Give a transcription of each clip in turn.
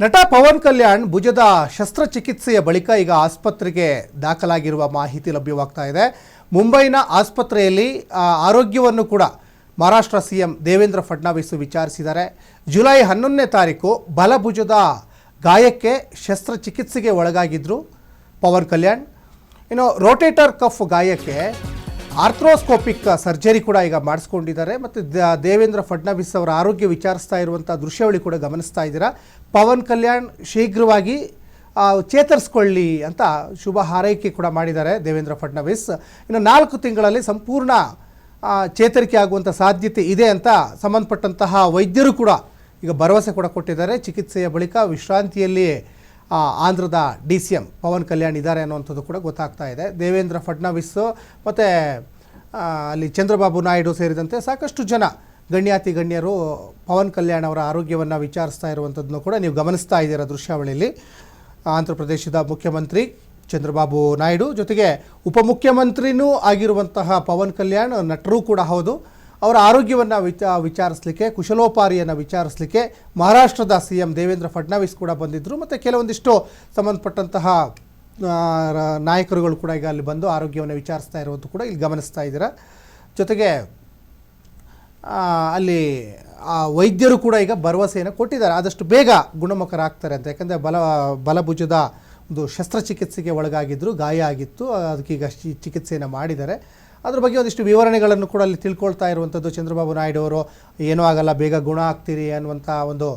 ನಟ ಪವನ್ ಕಲ್ಯಾಣ್ ಭುಜದ ಶಸ್ತ್ರಚಿಕಿತ್ಸೆಯ ಬಳಿಕ ಈಗ ಆಸ್ಪತ್ರೆಗೆ ದಾಖಲಾಗಿರುವ ಮಾಹಿತಿ ಲಭ್ಯವಾಗ್ತಾ ಇದೆ. ಮುಂಬೈನ ಆಸ್ಪತ್ರೆಯಲ್ಲಿ ಆರೋಗ್ಯವನ್ನು ಕೂಡ ಮಹಾರಾಷ್ಟ್ರ ಸಿಎಂ ದೇವೇಂದ್ರ ಫಡ್ನವೀಸ್ ವಿಚಾರಿಸಿದ್ದಾರೆ. ಜುಲೈ 11ನೇ ತಾರೀಕು ಬಲಭುಜದ ಗಾಯಕ್ಕೆ ಶಸ್ತ್ರಚಿಕಿತ್ಸೆಗೆ ಒಳಗಾಗಿದ್ದರು ಪವನ್ ಕಲ್ಯಾಣ್. ಇನ್ನು ರೋಟೇಟರ್ ಕಫ್ ಗಾಯಕ್ಕೆ ಆರ್ಥ್ರೋಸ್ಕೋಪಿಕ್ ಸರ್ಜರಿ ಕೂಡ ಈಗ ಮಾಡಿಸ್ಕೊಂಡಿದ್ದಾರೆ. ಮತ್ತು ದೇವೇಂದ್ರ ಫಡ್ನವೀಸ್ ಅವರ ಆರೋಗ್ಯ ವಿಚಾರಿಸ್ತಾ ಇರುವಂಥ ದೃಶ್ಯಾವಳಿ ಕೂಡ ಗಮನಿಸ್ತಾ ಇದ್ದೀರಾ. ಪವನ್ ಕಲ್ಯಾಣ್ ಶೀಘ್ರವಾಗಿ ಚೇತರಿಸ್ಕೊಳ್ಳಿ ಅಂತ ಶುಭ ಹಾರೈಕೆ ಕೂಡ ಮಾಡಿದ್ದಾರೆ ದೇವೇಂದ್ರ ಫಡ್ನವೀಸ್. ಇನ್ನು 4 ತಿಂಗಳಲ್ಲಿ ಸಂಪೂರ್ಣ ಚೇತರಿಕೆ ಆಗುವಂಥ ಸಾಧ್ಯತೆ ಇದೆ ಅಂತ ಸಂಬಂಧಪಟ್ಟಂತಹ ವೈದ್ಯರು ಕೂಡ ಈಗ ಭರವಸೆ ಕೂಡ ಕೊಟ್ಟಿದ್ದಾರೆ. ಚಿಕಿತ್ಸೆಯ ಬಳಿಕ ವಿಶ್ರಾಂತಿಯಲ್ಲಿ ಆಂಧ್ರದ DCM ಪವನ್ ಕಲ್ಯಾಣ್ ಇದ್ದಾರೆ ಅನ್ನುವಂಥದ್ದು ಕೂಡ ಗೊತ್ತಾಗ್ತಾ ಇದೆ. ದೇವೇಂದ್ರ ಫಡ್ನವೀಸ್ ಮತ್ತು ಅಲ್ಲಿ ಚಂದ್ರಬಾಬು ನಾಯ್ಡು ಸೇರಿದಂತೆ ಸಾಕಷ್ಟು ಜನ ಗಣ್ಯರು ಪವನ್ ಕಲ್ಯಾಣ್ ಅವರ ಆರೋಗ್ಯವನ್ನು ವಿಚಾರಿಸ್ತಾ ಇರುವಂಥದ್ದನ್ನು ಕೂಡ ನೀವು ಗಮನಿಸ್ತಾ ಇದ್ದೀರಾ ದೃಶ್ಯಾವಳಿಯಲ್ಲಿ. ಆಂಧ್ರ ಪ್ರದೇಶದ ಮುಖ್ಯಮಂತ್ರಿ ಚಂದ್ರಬಾಬು ನಾಯ್ಡು ಜೊತೆಗೆ ಉಪಮುಖ್ಯಮಂತ್ರಿನೂ ಆಗಿರುವಂತಹ ಪವನ್ ಕಲ್ಯಾಣ್ ನಟರೂ ಕೂಡ ಹೌದು. ಅವರ ಆರೋಗ್ಯವನ್ನು ವಿಚಾರಿಸಲಿಕ್ಕೆ, ಕುಶಲೋಪಾರಿಯನ್ನು ವಿಚಾರಿಸಲಿಕ್ಕೆ ಮಹಾರಾಷ್ಟ್ರದ CM ದೇವೇಂದ್ರ ಫಡ್ನವೀಸ್ ಕೂಡ ಬಂದಿದ್ದರು. ಮತ್ತು ಕೆಲವೊಂದಿಷ್ಟು ಸಂಬಂಧಪಟ್ಟಂತಹ ನಾಯಕರುಗಳು ಕೂಡ ಈಗ ಅಲ್ಲಿ ಬಂದು ಆರೋಗ್ಯವನ್ನು ವಿಚಾರಿಸ್ತಾ ಇರುವಂಥ ಕೂಡ ಇಲ್ಲಿ ಗಮನಿಸ್ತಾ ಇದ್ದೀರಾ. ಜೊತೆಗೆ ಅಲ್ಲಿ ವೈದ್ಯರು ಕೂಡ ಈಗ ಭರವಸೆಯನ್ನು ಕೊಟ್ಟಿದ್ದಾರೆ, ಆದಷ್ಟು ಬೇಗ ಗುಣಮುಖರಾಗ್ತಾರೆ ಅಂತ. ಯಾಕಂದರೆ ಬಲಭುಜದ ಒಂದು ಶಸ್ತ್ರಚಿಕಿತ್ಸೆಗೆ ಒಳಗಾಗಿದ್ದರು, ಗಾಯ ಆಗಿತ್ತು, ಅದಕ್ಕೀಗ ಚಿಕಿತ್ಸೆಯನ್ನು ಮಾಡಿದ್ದಾರೆ. ಅದ್ರ ಬಗ್ಗೆ ಒಂದಿಷ್ಟು ವಿವರಣೆಗಳನ್ನು ಕೂಡ ಅಲ್ಲಿ ತಿಳ್ಕೊಳ್ತಾ ಇರುವಂಥದ್ದು ಚಂದ್ರಬಾಬು ನಾಯ್ಡು ಅವರು. ಏನೂ ಆಗಲ್ಲ, ಬೇಗ ಗುಣ ಆಗ್ತೀರಿ ಅನ್ನುವಂಥ ಒಂದು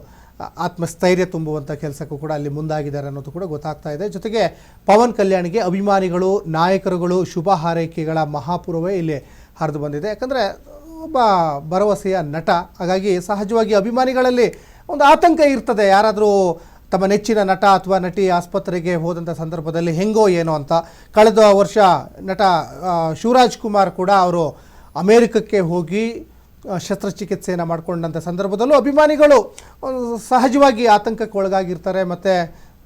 ಆತ್ಮಸ್ಥೈರ್ಯ ತುಂಬುವಂಥ ಕೆಲಸಕ್ಕೂ ಕೂಡ ಅಲ್ಲಿ ಮುಂದಾಗಿದ್ದಾರೆ ಅನ್ನೋದು ಕೂಡ ಗೊತ್ತಾಗ್ತಾ ಇದೆ. ಜೊತೆಗೆ ಪವನ್ ಕಲ್ಯಾಣ್ಗೆ ಅಭಿಮಾನಿಗಳು, ನಾಯಕರುಗಳು ಶುಭ ಹಾರೈಕೆಗಳ ಮಹಾಪೂರ್ವವೇ ಇಲ್ಲಿ ಹರಿದು ಬಂದಿದೆ. ಯಾಕಂದರೆ ಒಬ್ಬ ಭರವಸೆಯ ನಟ, ಹಾಗಾಗಿ ಸಹಜವಾಗಿ ಅಭಿಮಾನಿಗಳಲ್ಲಿ ಒಂದು ಆತಂಕ ಇರ್ತದೆ. ಯಾರಾದರೂ ತಮ್ಮ ನೆಚ್ಚಿನ ನಟ ಅಥವಾ ನಟಿ ಆಸ್ಪತ್ರೆಗೆ ಹೋದಂಥ ಸಂದರ್ಭದಲ್ಲಿ ಹೆಂಗೋ ಏನೋ ಅಂತ. ಕಳೆದ ವರ್ಷ ನಟ ಶಿವರಾಜ್ ಕುಮಾರ್ ಕೂಡ ಅವರು ಅಮೇರಿಕಕ್ಕೆ ಹೋಗಿ ಶಸ್ತ್ರಚಿಕಿತ್ಸೆಯನ್ನು ಮಾಡಿಕೊಂಡಂಥ ಸಂದರ್ಭದಲ್ಲೂ ಅಭಿಮಾನಿಗಳು ಸಹಜವಾಗಿ ಆತಂಕಕ್ಕೆ ಒಳಗಾಗಿರ್ತಾರೆ ಮತ್ತು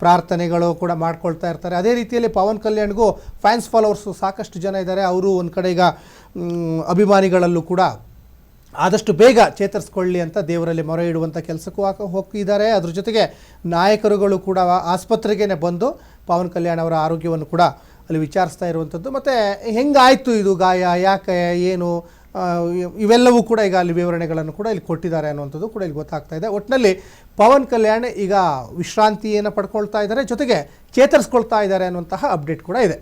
ಪ್ರಾರ್ಥನೆಗಳು ಕೂಡ ಮಾಡ್ಕೊಳ್ತಾ ಇರ್ತಾರೆ. ಅದೇ ರೀತಿಯಲ್ಲಿ ಪವನ್ ಕಲ್ಯಾಣ್ಗೂ ಫ್ಯಾನ್ಸ್ ಫಾಲೋವರ್ಸು ಸಾಕಷ್ಟು ಜನ ಇದ್ದಾರೆ. ಅವರು ಒಂದು ಕಡೆ ಈಗ ಅಭಿಮಾನಿಗಳಲ್ಲೂ ಕೂಡ ಆದಷ್ಟು ಬೇಗ ಚೇತರಿಸ್ಕೊಳ್ಳಿ ಅಂತ ದೇವರಲ್ಲಿ ಮೊರೆ ಇಡುವಂಥ ಕೆಲಸಕ್ಕೂ ಹೋಗಿದ್ದಾರೆ. ಅದ್ರ ಜೊತೆಗೆ ನಾಯಕರುಗಳು ಕೂಡ ಆಸ್ಪತ್ರೆಗೇ ಬಂದು ಪವನ್ ಕಲ್ಯಾಣ್ ಅವರ ಆರೋಗ್ಯವನ್ನು ಕೂಡ ಅಲ್ಲಿ ವಿಚಾರಿಸ್ತಾ ಇರುವಂಥದ್ದು. ಮತ್ತು ಹೆಂಗಾಯಿತು ಇದು ಗಾಯ, ಯಾಕೆ, ಏನು, ಇವೆಲ್ಲವೂ ಕೂಡ ಈಗ ಅಲ್ಲಿ ವಿವರಣೆಗಳನ್ನು ಕೂಡ ಇಲ್ಲಿ ಕೊಟ್ಟಿದ್ದಾರೆ ಅನ್ನುವಂಥದ್ದು ಕೂಡ ಇಲ್ಲಿ ಗೊತ್ತಾಗ್ತಾ ಇದೆ. ಒಟ್ಟಿನಲ್ಲಿ ಪವನ್ ಕಲ್ಯಾಣ್ ಈಗ ವಿಶ್ರಾಂತಿಯನ್ನು ಪಡ್ಕೊಳ್ತಾ ಇದ್ದಾರೆ, ಜೊತೆಗೆ ಚೇತರಿಸ್ಕೊಳ್ತಾ ಇದ್ದಾರೆ ಅನ್ನುವಂತಹ ಅಪ್ಡೇಟ್ ಕೂಡ ಇದೆ.